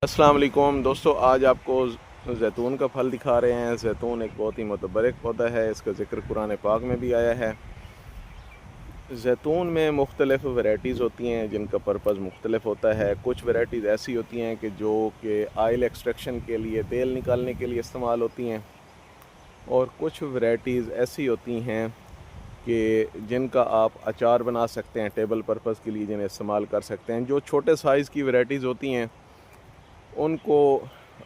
अस्सलाम वालेकुम दोस्तों, आज आपको जैतून का फल दिखा रहे हैं। जैतून एक बहुत ही मुतबरक पौधा है, इसका ज़िक्र कुरान पाक में भी आया है। जैतून में मुख्तलिफ़ वैराइटीज़ होती हैं जिनका पर्पज़ मुख्तलिफ होता है। कुछ वैराइटीज़ ऐसी होती हैं कि जो कि आयल एक्सट्रैक्शन के लिए, तेल निकालने के लिए इस्तेमाल होती हैं, और कुछ वैराइटीज़ ऐसी होती हैं कि जिनका आप अचार बना सकते हैं, टेबल पर्पज़ के लिए जिन्हें इस्तेमाल कर सकते हैं। जो छोटे साइज़ की वैराइटीज़ होती हैं उनको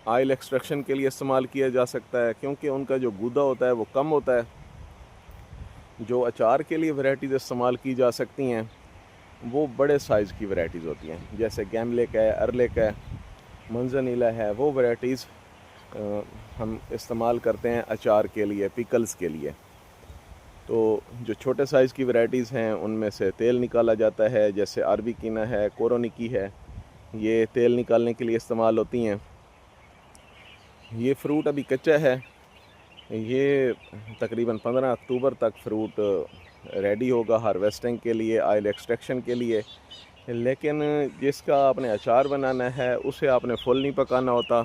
आयल एक्सट्रैक्शन के लिए इस्तेमाल किया जा सकता है, क्योंकि उनका जो गूदा होता है वो कम होता है। जो अचार के लिए वैराइटीज़ इस्तेमाल की जा सकती हैं वो बड़े साइज़ की वैराइटीज़ होती हैं, जैसे गैमलिक है, अरलिक है, मंजनीला है। वो वैराइटीज़ हम इस्तेमाल करते हैं अचार के लिए, पिकल्स के लिए। तो जो छोटे साइज़ की वैराइटीज़ हैं उनमें से तेल निकाला जाता है, जैसे अरबिकीना है, कोरोनिकी है, ये तेल निकालने के लिए इस्तेमाल होती हैं। ये फ़्रूट अभी कच्चा है, ये तकरीबन 15 अक्टूबर तक फ्रूट रेडी होगा हार्वेस्टिंग के लिए, आयल एक्सट्रैक्शन के लिए। लेकिन जिसका आपने अचार बनाना है उसे आपने फुल नहीं पकाना होता।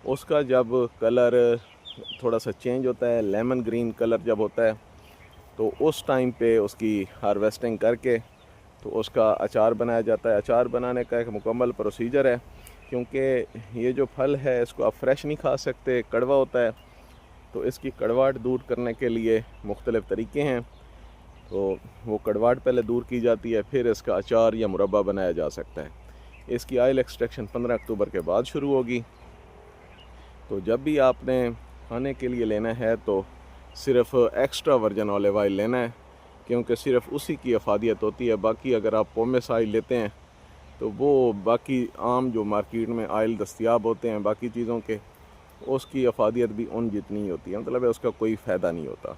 उसका जब कलर थोड़ा सा चेंज होता है, लेमन ग्रीन कलर जब होता है, तो उस टाइम पे उसकी हार्वेस्टिंग करके तो उसका अचार बनाया जाता है। अचार बनाने का एक मुकम्मल प्रोसीजर है, क्योंकि ये जो फल है इसको आप फ्रेश नहीं खा सकते, कड़वा होता है। तो इसकी कड़वाहट दूर करने के लिए मुख्तलिफ़ तरीके हैं। तो वो कड़वाहट पहले दूर की जाती है, फिर इसका अचार या मुरब्बा बनाया जा सकता है। इसकी आयल एक्सट्रैक्शन 15 अक्टूबर के बाद शुरू होगी। तो जब भी आपने खाने के लिए लेना है तो सिर्फ़ एक्स्ट्रा वर्जिन ऑलिव ऑयल लेना है, क्योंकि सिर्फ़ उसी की अफादियत होती है। बाकी अगर आप पोमेस ऑयल लेते हैं तो वो बाकी आम जो मार्केट में ऑयल दस्तयाब होते हैं बाकी चीज़ों के, उसकी अफादियत भी उन जितनी ही होती है, मतलब है उसका कोई फ़ायदा नहीं होता।